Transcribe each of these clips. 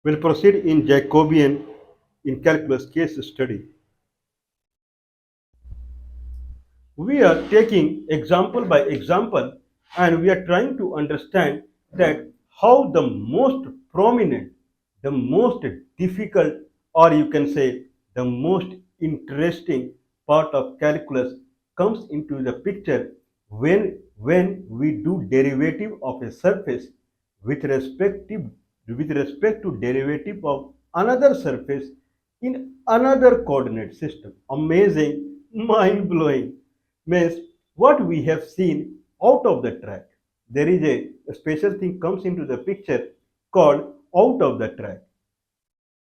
We'll proceed in Jacobian in calculus case study. We are taking example by example and we are trying to understand that how the most prominent, the most difficult, or you can say the most interesting part of calculus comes into the picture when we do derivative of a surface with respect to derivative of another surface in another coordinate system. Amazing, mind blowing means what we have seen out of the track. There is a special thing comes into the picture called out of the track.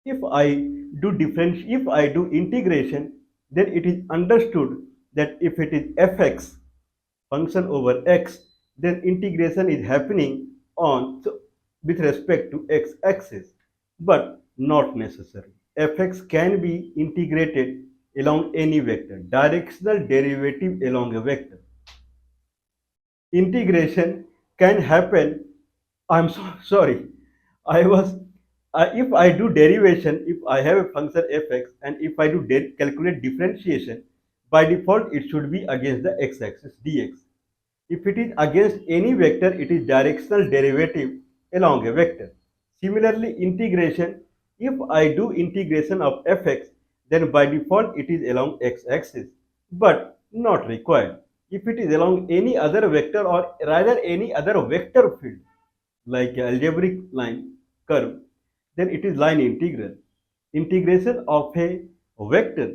If I if I do integration, then it is understood that if it is fx function over x, then integration is happening on with respect to x axis, but not necessary. Fx can be integrated along any vector, directional derivative along a vector. Integration can happen. Sorry, I was if I do derivation, if I have a function fx and if I do calculate differentiation, by default it should be against the x-axis dx. If it is against any vector, it is directional derivative along a vector. Similarly, integration, if I do integration of fx, then by default it is along x-axis, but not required. If it is along any other vector or rather any other vector field, like algebraic line curve, then it is line integral. Integration of a vector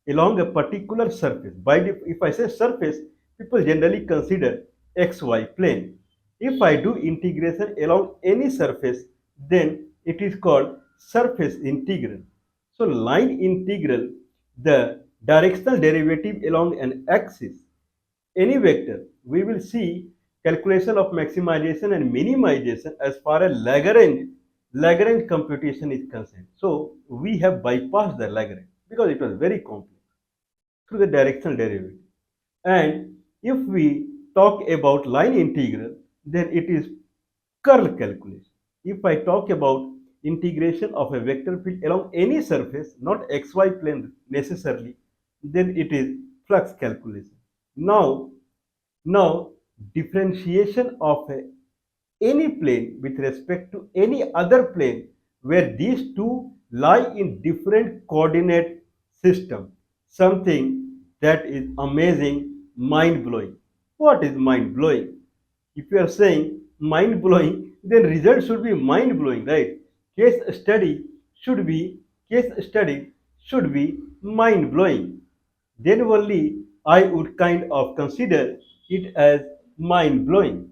along a particular surface. If I say surface, people generally consider xy plane. If I do integration along any surface, then it is called surface integral. So line integral, the directional derivative along an axis, any vector, we will see calculation of maximization and minimization as far as Lagrange computation is concerned. So we have bypassed the Lagrange because it was very complex through the directional derivative. And if we talk about line integral, then it is curl calculation. If I talk about integration of a vector field along any surface, not xy plane necessarily, then it is flux calculation. Now, now differentiation of any plane with respect to any other plane where these two lie in different coordinate system, something that is amazing, mind blowing. What is mind blowing? If you are saying mind blowing, then result should be mind blowing, right? case study case study should be mind blowing. Then only I would kind of consider it as mind blowing.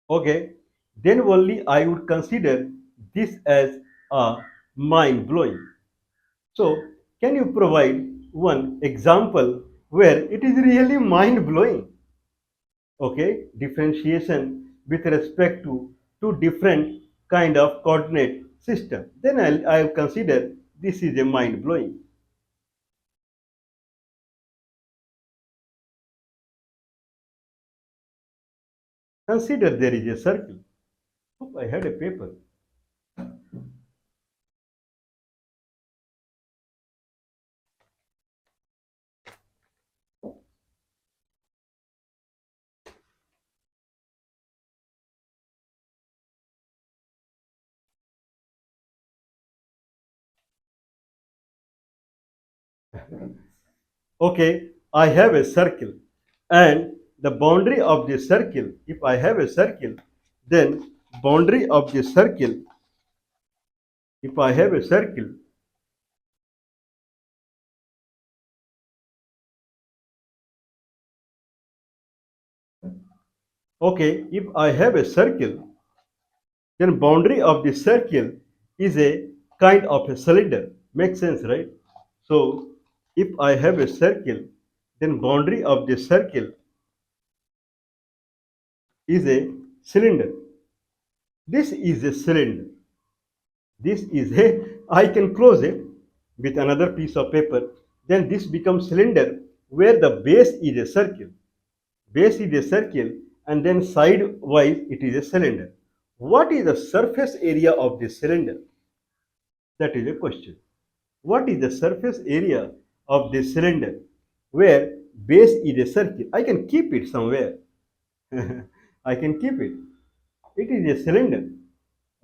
Okay, then only I would consider this as a mind blowing. So, can you provide one example where it is really mind blowing? Okay, differentiation with respect to two different kind of coordinate system. Then I'll consider this is a mind blowing. Consider there is a circle. Hope I had a paper. Okay, I have a circle and the boundary of the circle, if I have a circle, then boundary of the circle, if I have a circle, okay, if I have a circle, then boundary of the circle is a kind of a cylinder. Makes sense, right? So if I have a circle, then boundary of the circle is a cylinder. This is a cylinder. This is a, I can close it with another piece of paper. Then this becomes cylinder where the base is a circle. Base is a circle, and then side-wise it is a cylinder. What is the surface area of this cylinder? That is a question. What is the surface area of this cylinder where base is a circle? I can keep it somewhere. I can keep it. It is a cylinder.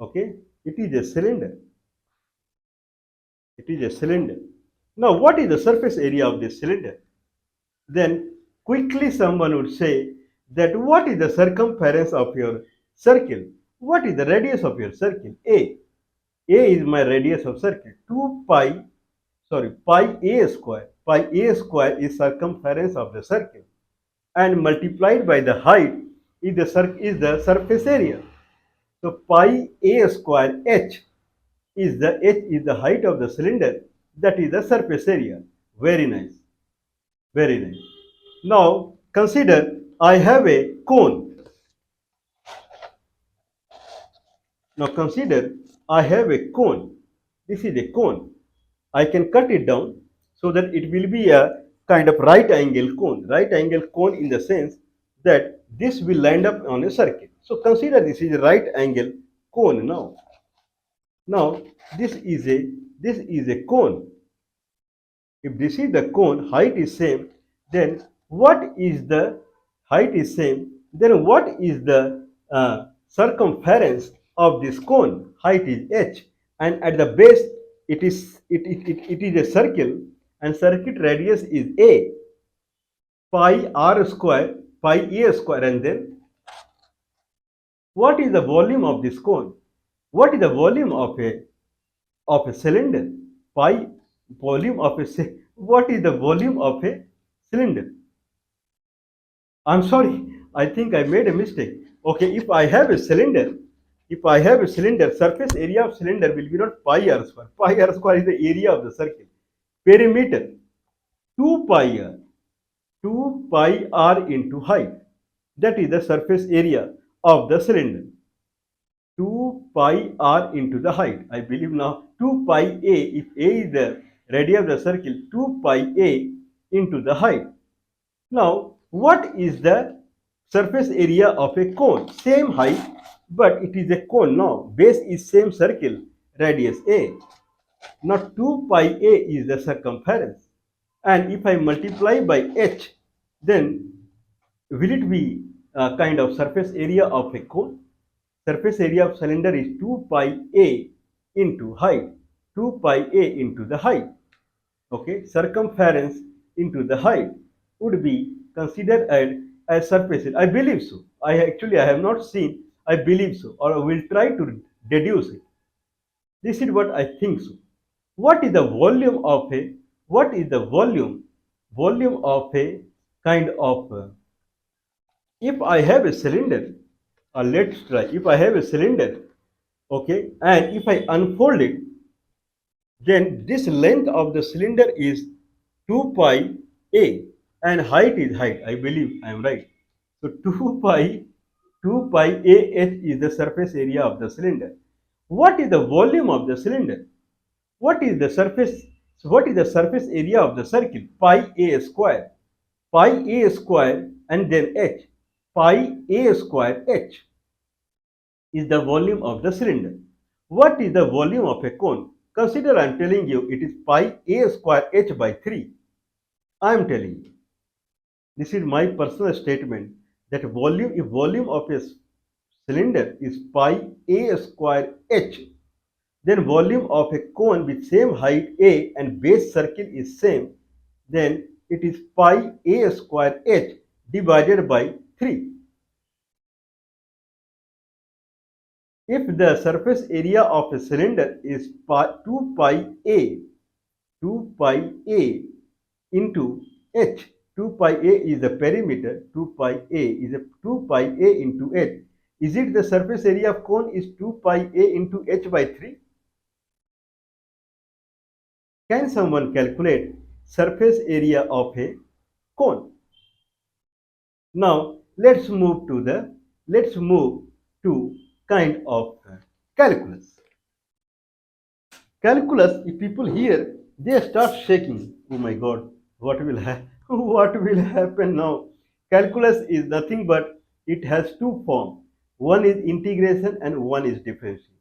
Okay? It is a cylinder. It is a cylinder. Now, what is the surface area of this cylinder? Then quickly someone would say that what is the circumference of your circle? What is the radius of your circle? A. A is my radius of circle. 2 pi, sorry, pi a square. Pi a square is circumference of the circle, and multiplied by the height is the surface area. So pi a square h is the height of the cylinder. That is the surface area. Very nice. Very nice. Now consider I have a cone. Now consider I have a cone. This is a cone. I can cut it down so that it will be a kind of right angle cone. Right angle cone in the sense that this will land up on a circle. So consider this is a right angle cone now. Now this is a cone. If this is the cone, height is same, then what is the height is same, then what is the circumference of this cone? Height is h, and at the base it is a circle, and circuit radius is a. Pi r square, pi a square, and then what is the volume of this cone? What is the volume of a cylinder? Pi volume of a what is the volume of a cylinder? I'm sorry, I think I made a mistake. Okay, if I have a cylinder, surface area of cylinder will be not pi r square. Pi r square is the area of the circle. Perimeter 2 pi r, 2 pi r into height. That is the surface area of the cylinder. 2 pi r into the height. I believe now 2 pi a, if a is the radius of the circle, 2 pi a into the height. Now, what is the surface area of a cone? Same height, but it is a cone now. Base is same circle, radius a. Now, 2 pi a is the circumference. And if I multiply by h, then will it be a kind of surface area of a cone? Surface area of cylinder is 2 pi a into height. 2 pi a into the height. Okay, circumference into the height would be considered as surface area. I believe so. I have not seen. I believe so, or I will try to deduce it. This is what I think so. What is the volume of a? What is the volume of a kind of? If I have a cylinder, let's try. If I have a cylinder, okay, and if I unfold it, then this length of the cylinder is 2 pi a, and height is height. I believe I am right. So 2 pi a h is the surface area of the cylinder. What is the volume of the cylinder? What is the surface? What is the surface area of the circle? Pi a square. Pi a square and then h. Pi a square h is the volume of the cylinder. What is the volume of a cone? Consider I am telling you it is pi a square h by 3. I am telling you. This is my personal statement that if volume of a cylinder is pi a square h, then volume of a cone with same height a and base circle is same, then it is pi a square h divided by 3. If the surface area of a cylinder is 2 pi a, 2 pi a into h, 2 pi a is the perimeter, 2 pi a is a 2 pi a into h. Is it the surface area of cone is 2 pi a into h by 3? Can someone calculate surface area of a cone? Now let's move to kind of calculus. Calculus, if people hear, they start shaking. Oh my God, what will what will happen now? Calculus is nothing but it has two forms. One is integration and one is differentiation.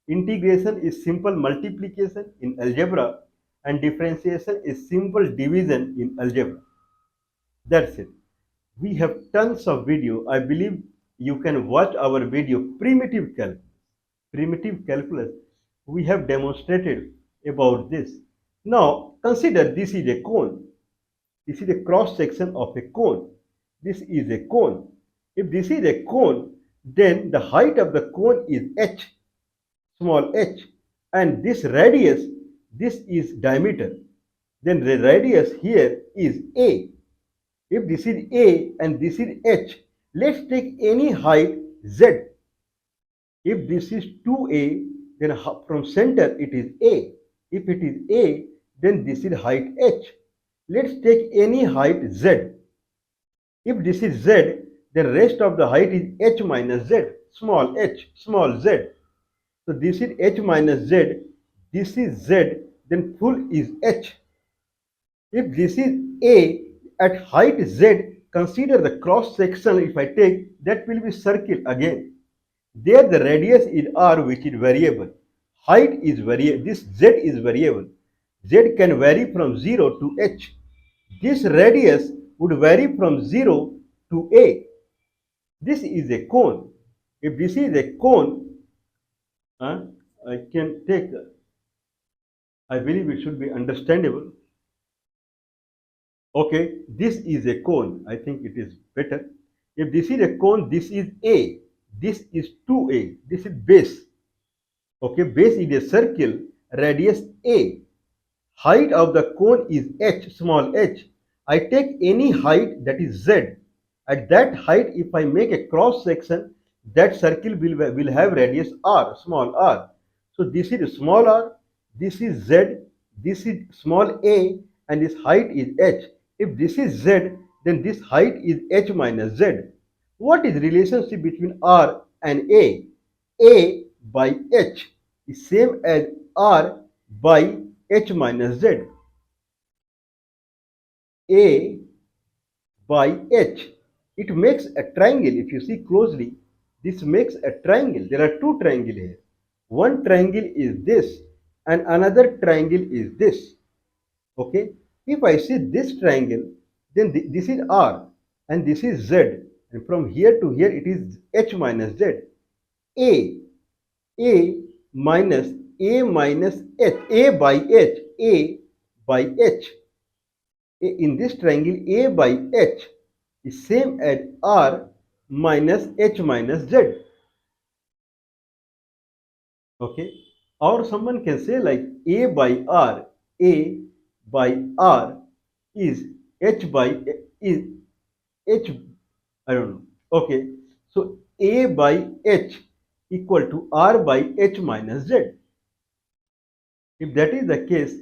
Integration is simple multiplication in algebra and differentiation is simple division in algebra. That's it. We have tons of video. I believe you can watch our video primitive calculus. Primitive calculus. We have demonstrated about this. Now consider this is a cone. This is a cross section of a cone. This is a cone. If this is a cone, then the height of the cone is h, small h, and this radius, this is diameter. Then the radius here is a. If this is a and this is h, let's take any height z. If this is 2a, then from center it is a. If it is a, then this is height h. Let's take any height z. If this is z, then rest of the height is h minus z, small h, small z. So this is h minus z, this is z, then full is h. If this is a at height z, consider the cross section if I take, that will be circle again. There the radius is r which is variable. Height is variable. This z is variable. Z can vary from 0 to h. This radius would vary from 0 to a. This is a cone. If this is a cone, I can take, I believe it should be understandable. Okay, this is a cone. I think it is better. If this is a cone, this is A. This is 2A. This is base. Okay, base is a circle, radius A. Height of the cone is h, small h. I take any height that is z. At that height, if I make a cross section, that circle will have radius r, small r. So this is small r, this is z, this is small a, and this height is h. If this is z, then this height is h minus z. What is relationship between r and a? A by h is same as r by h minus z. A by h. It makes a triangle. If you see closely, this makes a triangle. There are two triangles here. One triangle is this and another triangle is this. Okay. If I see this triangle, then this is r and this is z. And from here to here it is h minus z. A. A minus a minus h. A by h. A by h. In this triangle a by h is same as r minus h minus z. Okay, or someone can say like a by r, a by r is h by is h, I don't know. Okay, so a by h equal to r by h minus z. If that is the case,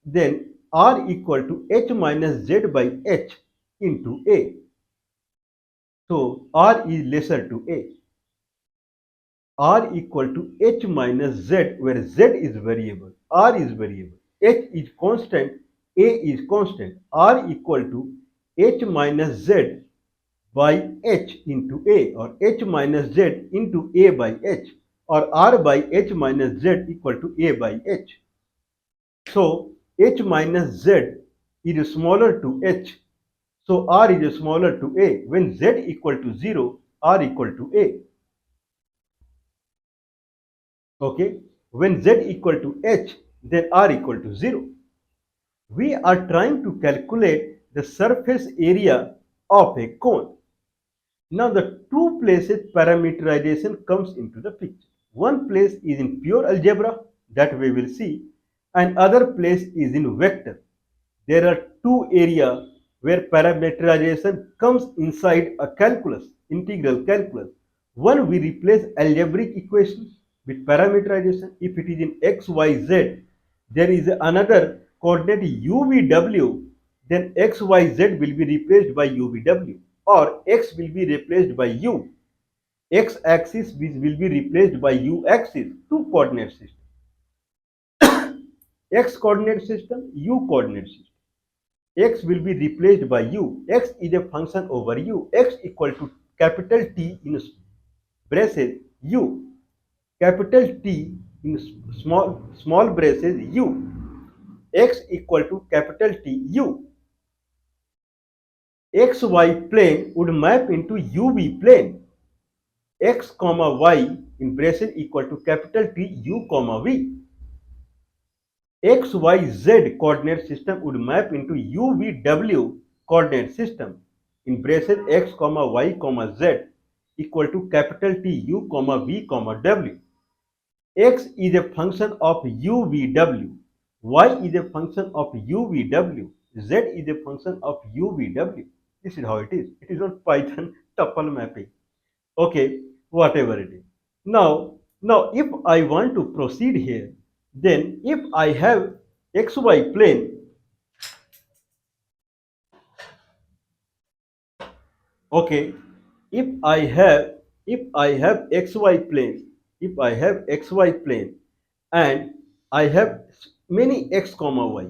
then r equal to h minus z by h into a. So r is lesser to a. R equal to h minus z, where z is variable, r is variable, h is constant, a is constant. R equal to h minus z by h into a, or h minus z into a by h, or r by h minus z equal to a by h. So h minus z is smaller to h, so r is smaller to a. When z equal to 0, r equal to a. Okay, when z equal to h, then r equal to 0. We are trying to calculate the surface area of a cone. Now the two places parameterization comes into the picture. One place is in pure algebra, that we will see, and other place is in vector. There are two areas where parameterization comes inside a calculus, integral calculus. One, we replace algebraic equations with parameterization. If it is in x, y, z, there is another coordinate u, v, w, then x, y, z will be replaced by u, v, w, or x will be replaced by u. X axis will be replaced by u axis, two coordinate system. X coordinate system, u coordinate system. X will be replaced by u. X is a function over u. X equal to capital T in braces u. Capital T in small braces u. X equal to capital T u. XY plane would map into UV plane. X comma Y in braces equal to capital T U comma V. XYZ coordinate system would map into UVW coordinate system in braces X comma Y comma Z equal to capital T U comma V comma W. X is a function of UVW. Y is a function of UVW. Z is a function of UVW. This is how it is. It is not Python tuple mapping. Okay, whatever it is. Now if I want to proceed here, then if I have XY plane, okay, if I have XY plane, if I have XY plane and I have many x comma y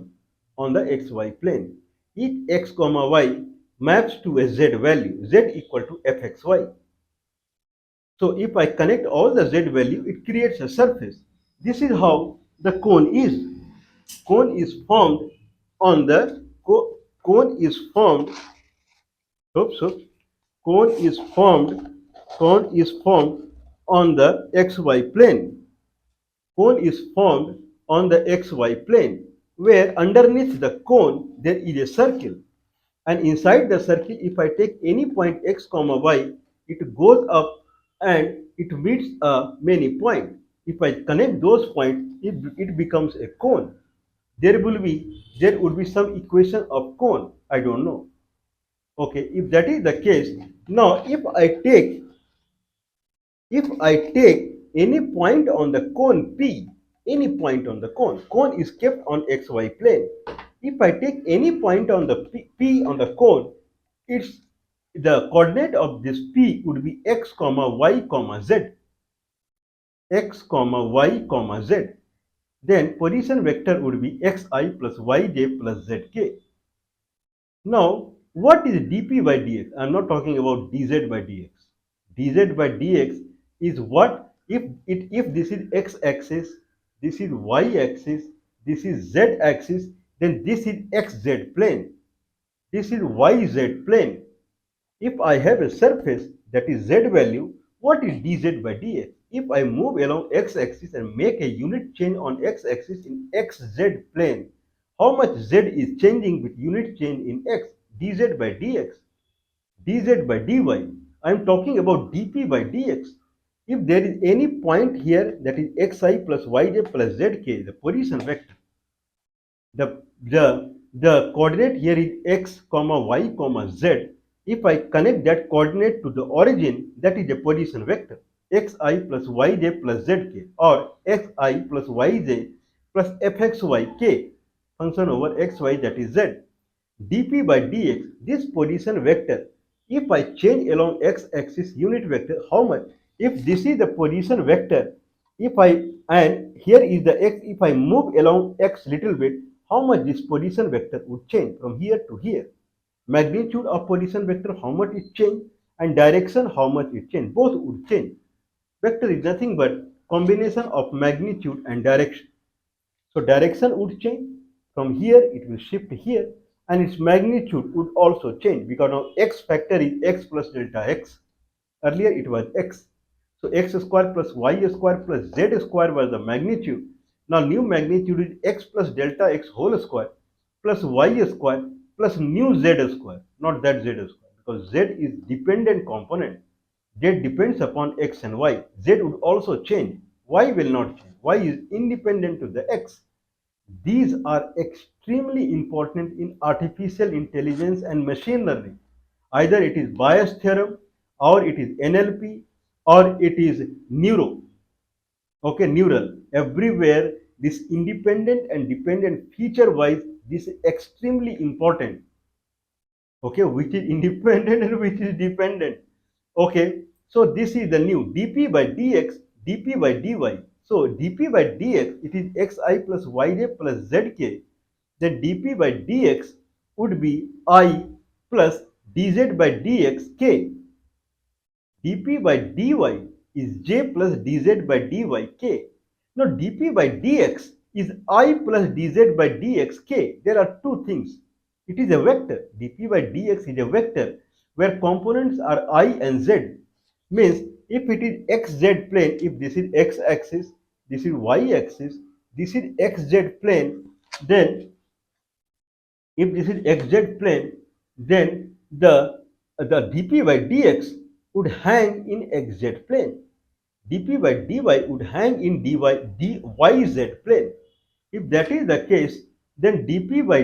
on the xy plane, each x comma y maps to a z value, z equal to fxy. So if I connect all the z value, it creates a surface. This is how the cone is. Cone is formed on the cone is formed. Oops, oops. Cone is formed. Cone is formed on the xy plane. Cone is formed on the xy plane, where underneath the cone there is a circle, and inside the circle, if I take any point x comma y, it goes up and it meets many points. If I connect those points, it becomes a cone. There would be some equation of cone. I don't know. Okay, if that is the case, now if I take any point on the cone P, any point on the cone is kept on xy plane. If I take any point on the P on the cone, it's the coordinate of this P would be x comma y comma z, x comma y comma z. Then position vector would be xi plus yj plus zk. Now, what is dp by dx? I'm not talking about dz by dx. Dz by dx is what if this is x-axis, this is y-axis, this is z-axis, then this is xz plane, this is yz plane. If I have a surface that is z value, what is dz by dx? If I move along x-axis and make a unit change on x-axis in xz plane, how much z is changing with unit change in x? Dz by dx, dz by dy. I am talking about dp by dx. If there is any point here that is xi plus yj plus zk, the position vector, the coordinate here is x comma y comma z. If I connect that coordinate to the origin, that is a position vector, xi plus yj plus zk, or xi plus yj plus fxyk, function over xy, that is z. Dp by dx, this position vector, if I change along x-axis unit vector, how much? If this is the position vector, if I and here is the x, if I move along x little bit, how much this position vector would change from here to here? Magnitude of position vector, how much it change, and direction, how much it change. Both would change. Vector is nothing but combination of magnitude and direction. So direction would change. From here, it will shift here, and its magnitude would also change because now x factor is x plus delta x. Earlier it was x. So x square plus y square plus z square was the magnitude. Now new magnitude is x plus delta x whole square plus y square plus new z square, not that z square, because z is dependent component. Z depends upon x and y. Z would also change. Y will not change. Y is independent to the x. These are extremely important in artificial intelligence and machine learning. Either it is Bayes theorem, or it is NLP, or it is neural. Everywhere this independent and dependent feature wise, this is extremely important. Okay, which is independent and which is dependent. Okay, so this is the new dp by dx, dp by dy. So dp by dx, it is xi plus yj plus zk. Then dp by dx, would be I plus dz by dx k. dp by dy is j plus dz by dy k. Now dp by dx is I plus dz by dx k. There are two things. It is a vector. dp by dx is a vector where components are I and z. Means if it is xz plane, if this is x-axis, this is y-axis, this is xz plane, then if this is xz plane, then the dp by dx would hang in xz plane. dp by dy would hang in dyz plane. If that is the case, then dp by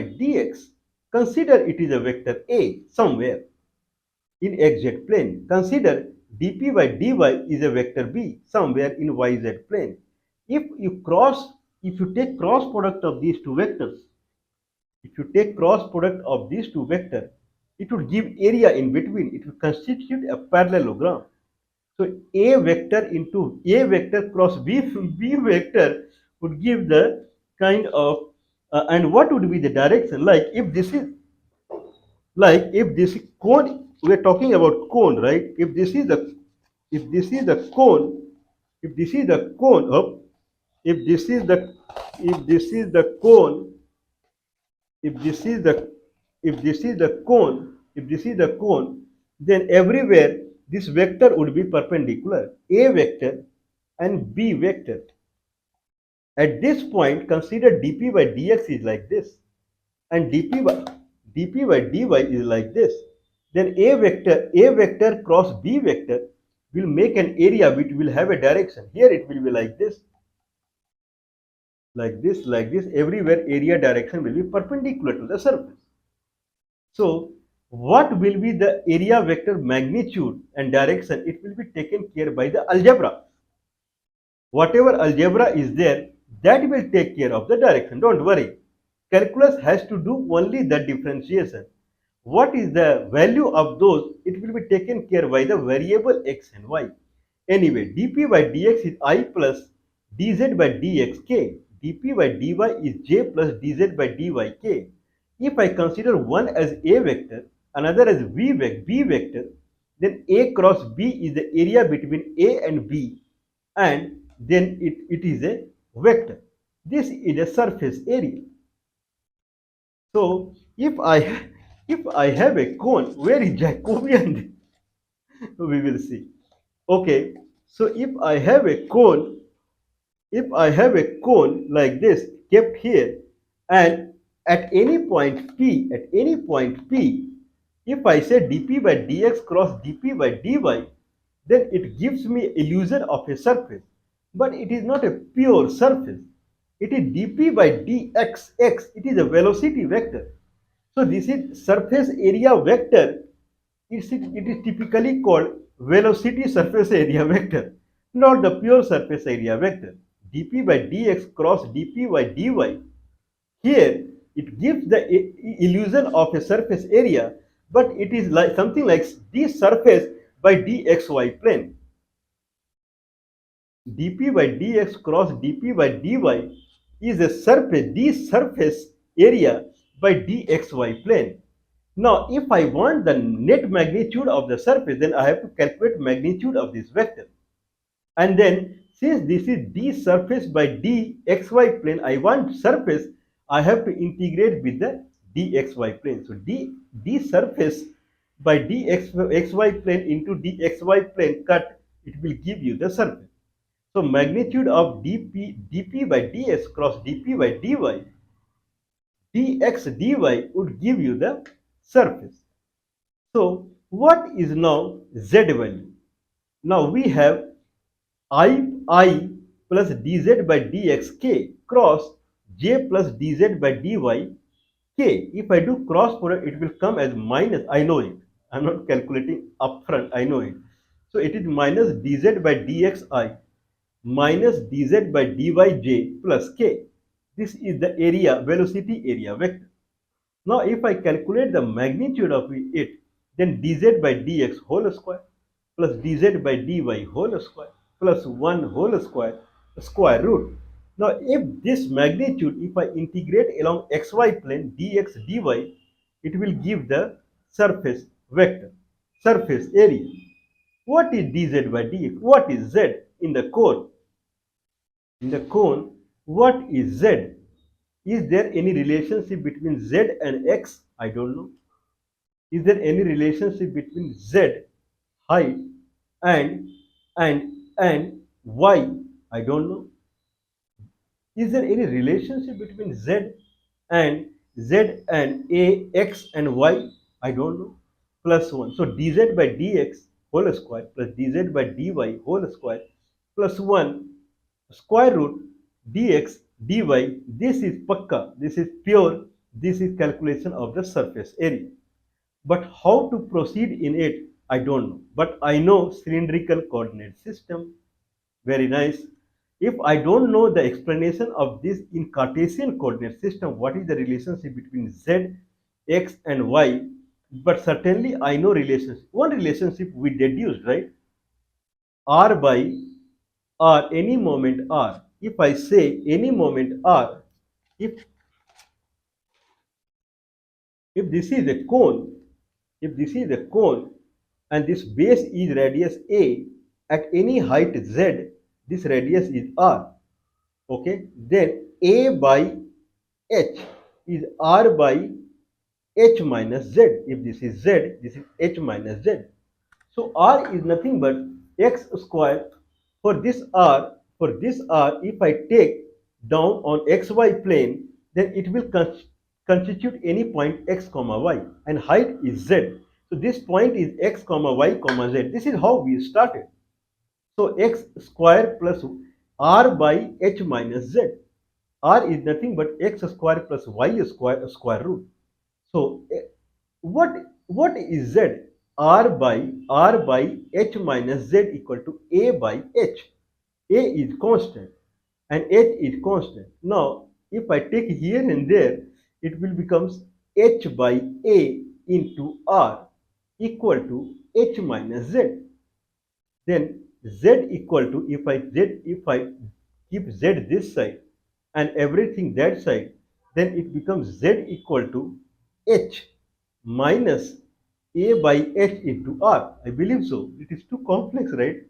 dx, consider it is a vector A somewhere in xz plane. Consider dp by dy is a vector B somewhere in yz plane. If you take cross product of these two vectors, if you take cross product of these two vectors, it would give area in between. It would constitute a parallelogram. So A vector into A vector cross B vector would give the kind of and what would be the direction? If this cone, we are talking about cone, right? If this is the cone, if this is the cone, if this is the if this is the cone, if this is the if this is the cone, if this is the cone, then everywhere this vector would be perpendicular, A vector and B vector. At this point, consider dp by dx is like this, and dp by dy is like this. Then A vector cross B vector will make an area which will have a direction. Here it will be like this, like this, like this. Everywhere area direction will be perpendicular to the surface. So what will be the area vector magnitude and direction? It will be taken care by the algebra. Whatever algebra is there, that will take care of the direction. Don't worry. Calculus has to do only the differentiation. What is the value of those? It will be taken care by the variable x and y. Anyway, dp by dx is I plus dz by dx k. dp by dy is j plus dz by dy k. If I consider one as A vector, another as B vector, then A cross B is the area between A and B, and then it is a vector. This is a surface area. So if I have a cone, where is Jacobian? We will see. Okay, so if I have a cone like this kept here, and at any point P, if I say dp by dx cross dp by dy, then it gives me illusion of a surface. But it is not a pure surface. It is dp by dx. It is a velocity vector. So this is surface area vector. It is typically called velocity surface area vector, not the pure surface area vector. dp by dx cross dp by dy. Here it gives the illusion of a surface area, but it is like something like d surface by dxy plane. dp by dx cross dp by dy is a surface area by dxy plane. Now, if I want the net magnitude of the surface, then I have to calculate magnitude of this vector. And then, since this is d surface by dxy plane, I want surface, I have to integrate with the dxy plane. So, d surface by dxy plane into dxy plane cut, it will give you the surface. So, magnitude of dp by ds cross dp by dy, dx dy would give you the surface. So what is now z value? Now we have I plus dz by dx k cross j plus dz by dy k. If I do cross product, it will come as minus. I know it. I'm not calculating upfront. I know it. So it is minus dz by dxi minus dz by dyj plus k. This is the area, velocity area vector. Now if I calculate the magnitude of it, then dz by dx whole square plus dz by dy whole square plus 1 whole square square root. Now, if this magnitude, if I integrate along xy plane dx dy, it will give the surface vector, surface area. What is dz by dx? What is z in the cone? In the cone, what is z? Is there any relationship between z and x? I don't know. Is there any relationship between z, height, and and y? I don't know. Is there any relationship between and z and a x and y? I don't know. Plus 1. So dz by dx whole square plus dz by dy whole square plus 1 square root dx dy. This is pakka. This is pure. This is calculation of the surface area. But how to proceed in it, I don't know. But I know cylindrical coordinate system. Very nice. If I don't know the explanation of this in Cartesian coordinate system, what is the relationship between z, x and y? But certainly I know relationship. One relationship we deduced, right? R by R, any moment R. If I say any moment R, if if this is a cone, if this is a cone and this base is radius A at any height Z, this radius is R. Okay, then A by H is R by H minus Z. If this is Z, this is H minus Z. So R is nothing but x square. For this R, if I take down on xy plane, then it will constitute any point x comma y, and height is z. So this point is x comma y comma z. This is how we started. So x square plus r by h minus z. R is nothing but x square plus y square root. So what what is z? R by h minus z equal to a by h. A is constant and h is constant. Now, if I take here and there, it will becomes h by a into r equal to h minus z. Then z equal to, if I keep z this side and everything that side, then it becomes z equal to h minus a by h into r. I believe so. It is too complex, right?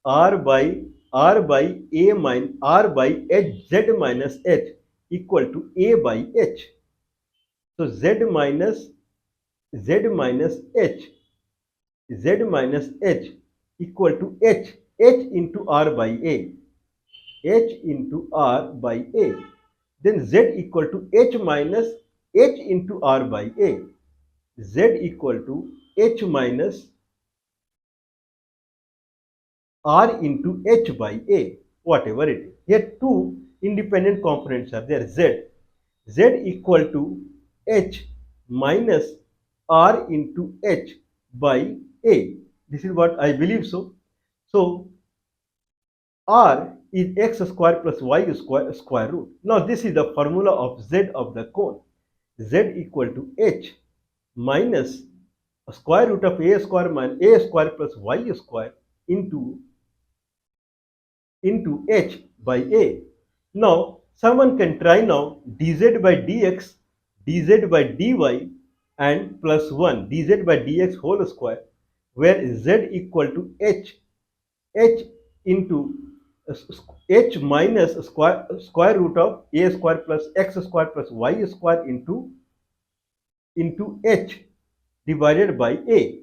R by a minus r by h z minus h equal to a by h. So z minus h equal to h into r by a, h into r by a. Then z equal to h minus h into r by a, z equal to h minus r into h by a, whatever it is. Here two independent components are there, z equal to h minus r into h by a. This is what I believe so. So r is x square plus y square root. Now this is the formula of z of the cone. Z equal to h minus square root of a square minus a square plus y square into h by a. Now someone can try now dz by dx, dz by dy and plus 1 dz by dx whole square, where z equal to h into h minus square root of a square plus x square plus y square into h divided by a.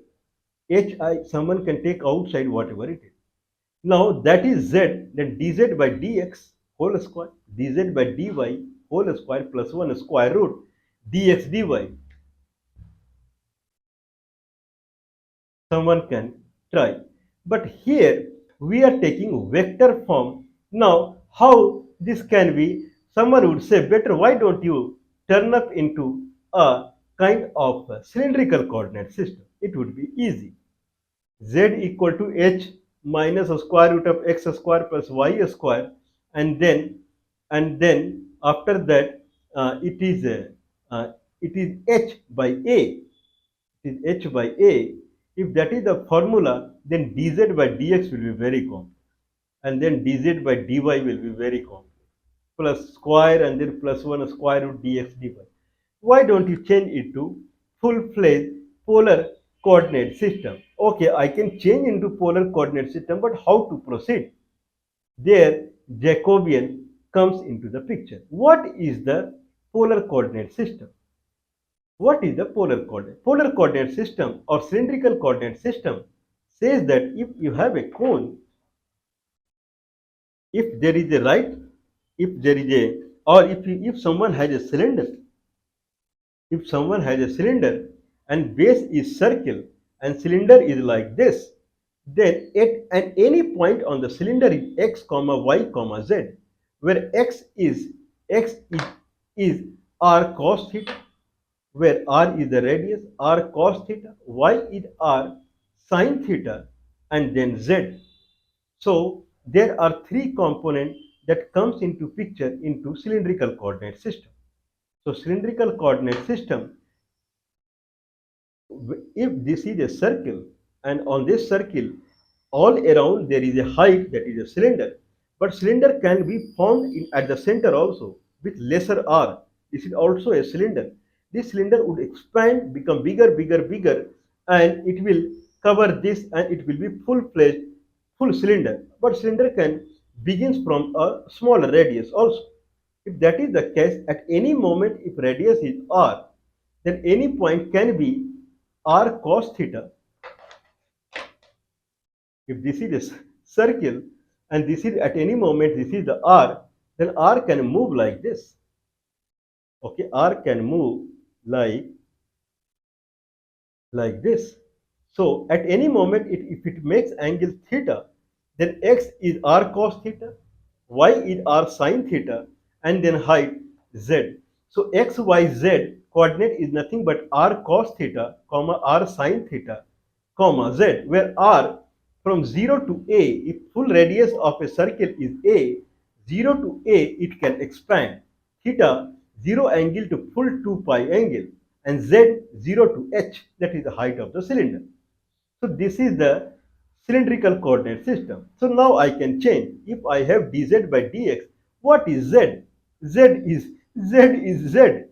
Someone can take outside whatever it is. Now that is z, then dz by dx whole square, dz by dy whole square plus 1 square root dx dy. Someone can try. But here we are taking vector form. Now how this can be? Someone would say, better why don't you turn up into a kind of cylindrical coordinate system? It would be easy. Z equal to h minus a square root of x square plus y square, and then after that it is h by a. It is h by a. If that is the formula, then dz by dx will be very complex, and then dz by dy will be very complex. plus square and then plus 1 square root dx dy. Why don't you change it to full-fledged polar coordinate system? Okay, I can change into polar coordinate system, but how to proceed? There, Jacobian comes into the picture. What is the polar coordinate system? What is the polar coordinate? Polar coordinate system or cylindrical coordinate system says that if you have a cone, if there is a right, if there is a, or if someone has a cylinder, if someone has a cylinder and base is circle and cylinder is like this, then at any point on the cylinder is x comma y comma z, where x is r cos theta, where r is the radius, r cos theta, y is r sin theta, and then z. So there are three components that comes into picture into cylindrical coordinate system. So cylindrical coordinate system, if this is a circle and on this circle all around there is a height, that is a cylinder, but cylinder can be found at the center also with lesser r. This is also a cylinder. This cylinder would expand, become bigger, and it will cover this and it will be full-fledged full cylinder. But cylinder can begins from a smaller radius also. If that is the case, at any moment if radius is r, then any point can be r cos theta. If this is a circle and this is at any moment this is the r, then r can move like this. Okay, r can move like this. So at any moment, if it makes angle theta, then x is r cos theta, y is r sin theta, and then height z. So x, y, z coordinate is nothing but r cos theta, comma r sin theta, comma z, where r from 0 to a, if full radius of a circle is a, 0 to a it can expand, theta 0 angle to full 2 pi angle, and z 0 to h, that is the height of the cylinder. So this is the cylindrical coordinate system. So now I can change. If I have dz by dx, what is z? Z is z.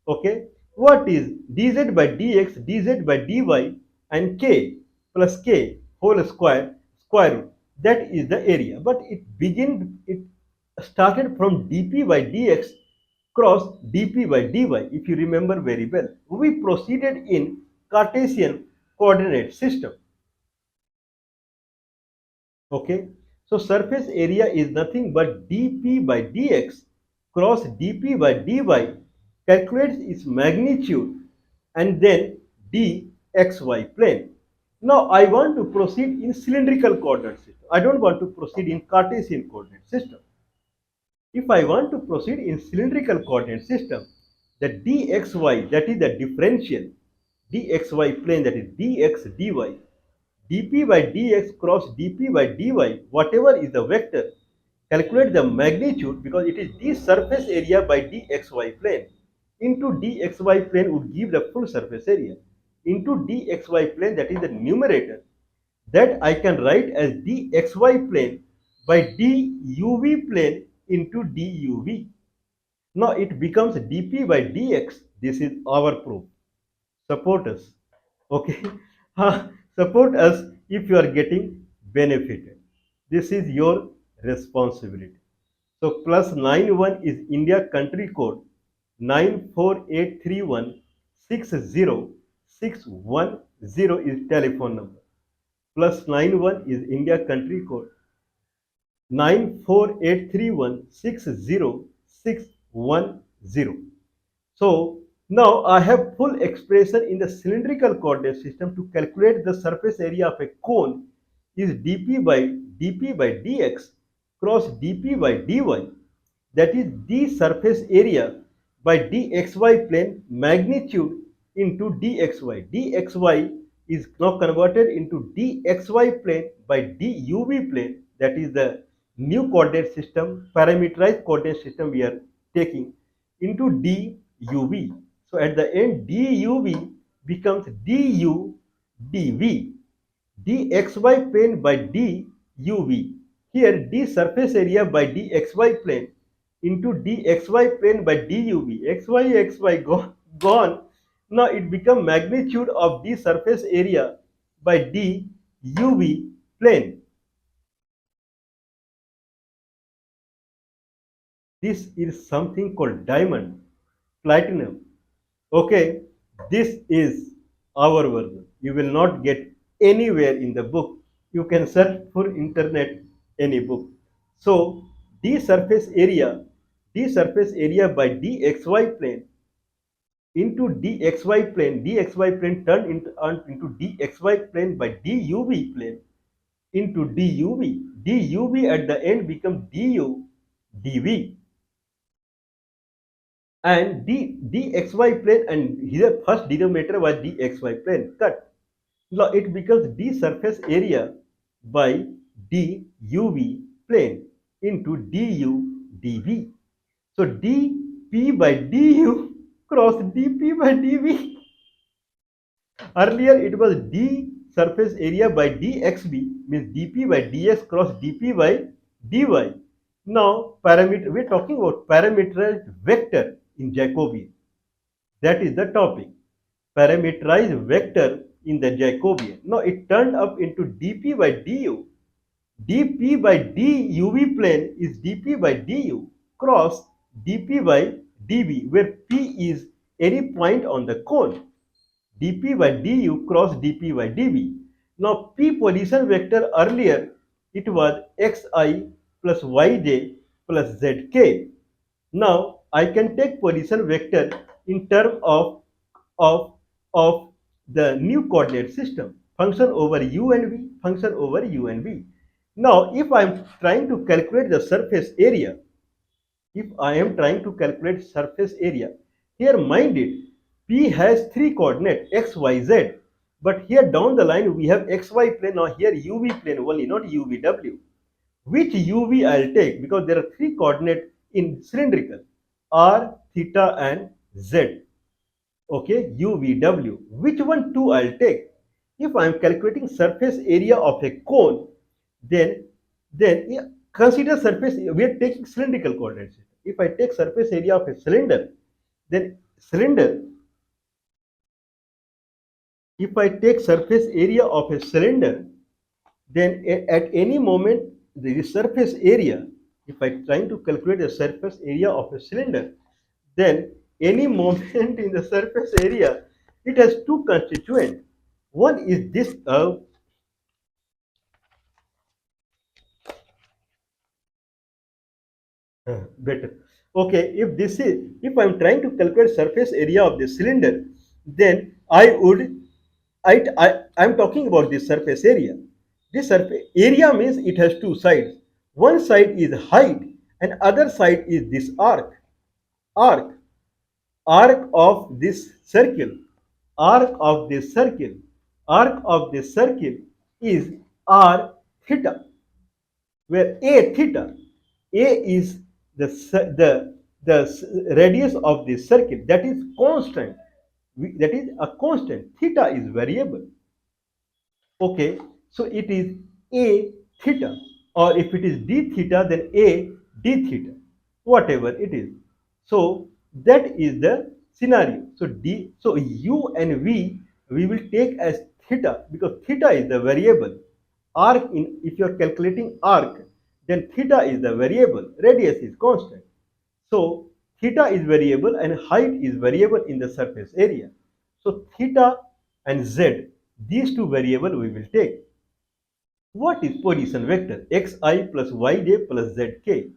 Okay. What is dz by dx, dz by dy, and k plus k whole square root? That is the area. But it started from dp by dx cross dp by dy, if you remember very well. We proceeded in Cartesian coordinate system. Okay, so surface area is nothing but dp by dx cross dp by dy, calculates its magnitude, and then dxy plane. Now I want to proceed in cylindrical coordinate system. I don't want to proceed in Cartesian coordinate system. If I want to proceed in cylindrical coordinate system, the dxy, that is the differential, dxy plane, that is dx dy, dp by dx cross dp by dy, whatever is the vector, calculate the magnitude, because it is d surface area by dxy plane into dxy plane would give the full surface area into dxy plane, that is the numerator, that I can write as dxy plane by duv plane into duv. Now it becomes dp by dx. This is our proof. Support us. Okay. Support us if you are getting benefited. This is your responsibility. So plus 91 is India country code, 9483160 is telephone number. Plus 91 is India country code, 9483160 So now I have full expression in the cylindrical coordinate system to calculate the surface area of a cone is dp by dx cross dp by dy, that is d surface area by dxy plane magnitude into dxy. Dxy is now converted into dxy plane by duv plane, that is the new coordinate system, parameterized coordinate system we are taking, into duv. So at the end duv becomes du dv, dxy plane by duv. Here d surface area by dxy plane into dxy plane by duv. Xy gone. Now it become magnitude of d surface area by duv plane. This is something called diamond, platinum. Okay, this is our version. You will not get anywhere in the book. You can search for internet any book. So d surface area by dxy plane into dxy plane turned into dxy plane by duv plane into duv. duv at the end become du dv, and dxy plane, and here first denominator was dxy plane cut. Now it becomes d surface area by duv plane into du dv. So dp by du cross dp by dv. Earlier it was d surface area by dxb, means dp by dx cross dp by dy. Now parameter, we're talking about parameterized vector in Jacobian. That is the topic. Parameterized vector in the Jacobian. Now it turned up into dp by du. dp by duv plane is dp by du cross dp by dv, where p is any point on the cone. dp by du cross dp by dv. Now p position vector, earlier it was xi plus yj plus zk. Now I can take position vector in term of of the new coordinate system, function over u and v, function over u and v. Now if I am trying to calculate the surface area, if I am trying to calculate surface area, here mind it, P has three coordinate x, y, z, but here down the line we have xy plane, now here uv plane only, not uvw. Which uv I'll take, because there are three coordinate in cylindrical, r, theta and z. Okay, uvw. Which one two I'll take? If I am calculating surface area of a cone, then yeah, consider surface, we are taking cylindrical coordinates. If I take surface area of a cylinder, then cylinder, if I take surface area of a cylinder, then at any moment the surface area, if I trying to calculate the surface area of a cylinder, then any moment in the surface area, it has two constituents. One is this better. Okay, if this is, if I'm trying to calculate surface area of the cylinder, then I'm talking about this surface area. This surface area means it has two sides. One side is height and other side is this arc. Arc, arc of this circle, arc of this circle, arc of this circle is r theta, where a theta, a is the radius of the circle, that is constant. That is a constant. Theta is variable. Okay, so it is a theta, or if it is d theta, then a d theta, whatever it is. So that is the scenario. So so u and v we will take as theta, because theta is the variable. Arc, in if you are calculating arc, then theta is the variable, radius is constant. So theta is variable and height is variable in the surface area. So theta and z, these two variables we will take. What is position vector? Xi plus yj plus zk.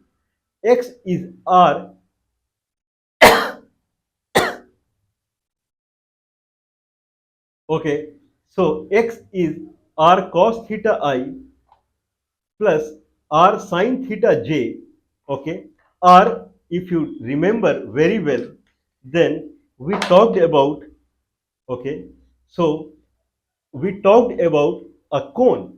X is r. Okay, so x is r cos theta I plus r sin theta j. Okay, r, if you remember very well, then we talked about, okay, so we talked about a cone.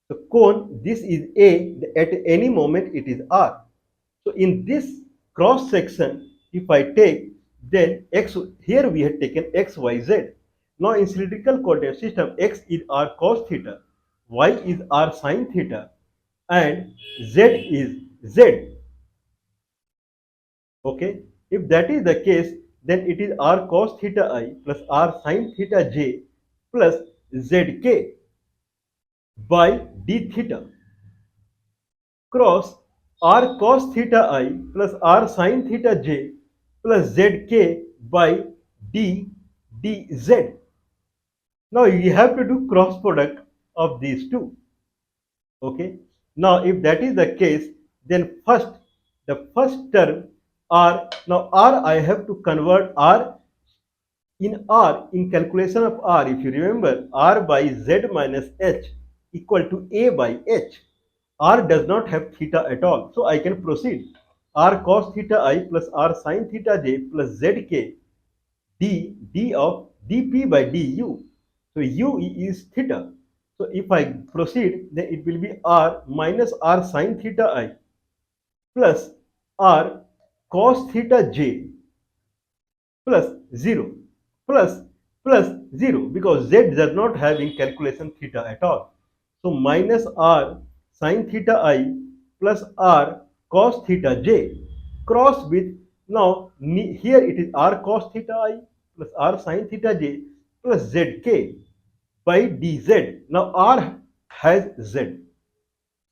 The cone, this is A, at any moment it is R. So in this cross section, if I take, then X, here we have taken X, Y, Z. Now in cylindrical coordinate system, X is R cos theta, Y is R sin theta, and Z is Z. Okay, if that is the case, then it is r cos theta I plus r sin theta j plus zk by d theta cross r cos theta I plus r sin theta j plus zk by d dz. Now you have to do cross product of these two. Okay. Now if that is the case, then the first term r, now r I have to convert r in calculation of r, if you remember, r by z minus h equal to a by h. R does not have theta at all. So I can proceed. R cos theta I plus r sin theta j plus zk d of dp by du. So u is theta. So if I proceed, then it will be r minus r sin theta I plus r cos theta j plus 0 plus plus 0 because z does not have in calculation theta at all. So minus r sin theta I plus r cos theta j cross with, now here it is r cos theta I plus r sin theta j plus zk by dz. Now r has z.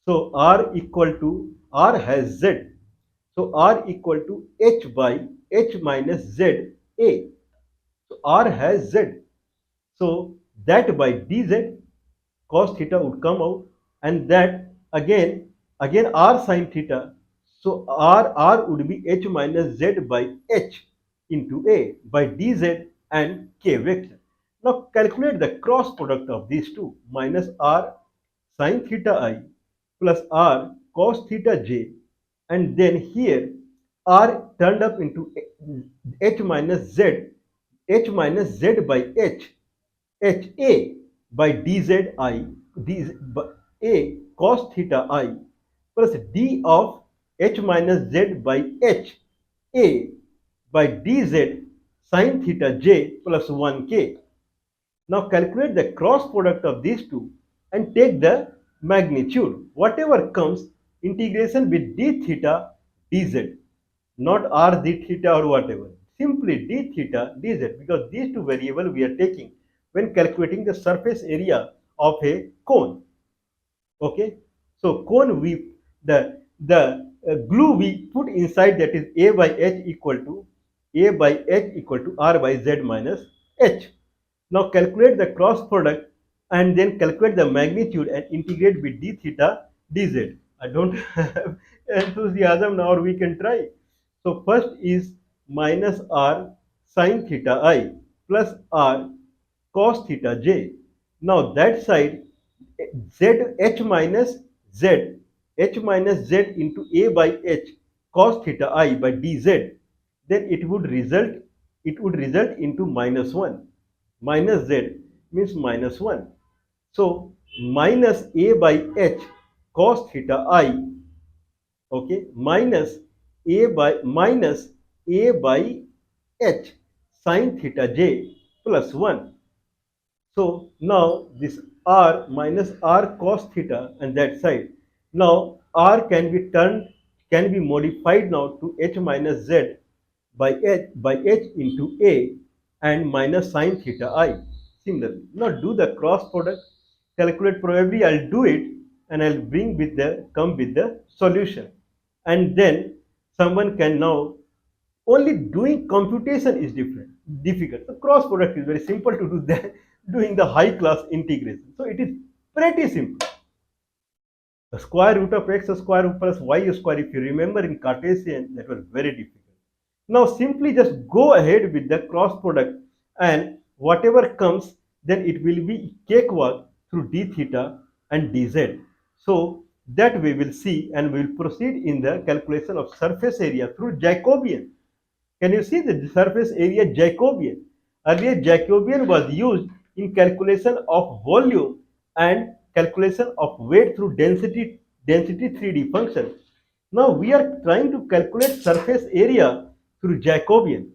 So r equal to, r has z. So r equal to h by h minus z a. So r has z. So that by dz cos theta would come out, and that again r sin theta. So r would be h minus z by h into a by dz and k vector. Now calculate the cross product of these two, minus r sin theta I plus r cos theta j, and then here r turned up into h minus z, h minus z by h, ha by dz I, a cos theta I plus d of h minus z by h, a by dz sin theta j plus 1k. Now calculate the cross product of these two and take the magnitude. Whatever comes, integration with d theta dz, not r d theta or whatever. Simply d theta dz, because these two variables we are taking when calculating the surface area of a cone. Okay, so cone, we the glue we put inside, that is a by h equal to r by z minus h. Now calculate the cross product and then calculate the magnitude and integrate with d theta dz. I don't have enthusiasm now, or we can try. So first is minus r sin theta I plus r cos theta j. Now that side, z h minus z, h minus z into a by h cos theta I by dz, then it would result into minus 1. Minus z means minus 1. So minus a by h cos theta I, okay, minus a by h sin theta j plus 1. So now this r minus r cos theta and that side. Now r can be modified now to h minus z by h into a and minus sin theta I. Similarly, now do the cross product, calculate. Probably I'll do it and I'll come with the solution, and then someone can now, only doing computation is difficult. The cross product is very simple to do that, doing the high class integration. So it is pretty simple. The square root of x square plus y square, if you remember in Cartesian, that was very difficult. Now simply just go ahead with the cross product, and whatever comes, then it will be cakewalk through d theta and dz. So that we will see, and we will proceed in the calculation of surface area through Jacobian. Can you see the surface area Jacobian? Earlier Jacobian was used in calculation of volume and calculation of weight through density 3D function. Now we are trying to calculate surface area through Jacobian,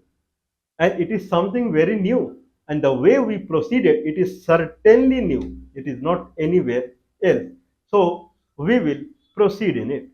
and it is something very new, and the way we proceeded, it is certainly new. It is not anywhere else. So we will proceed in it.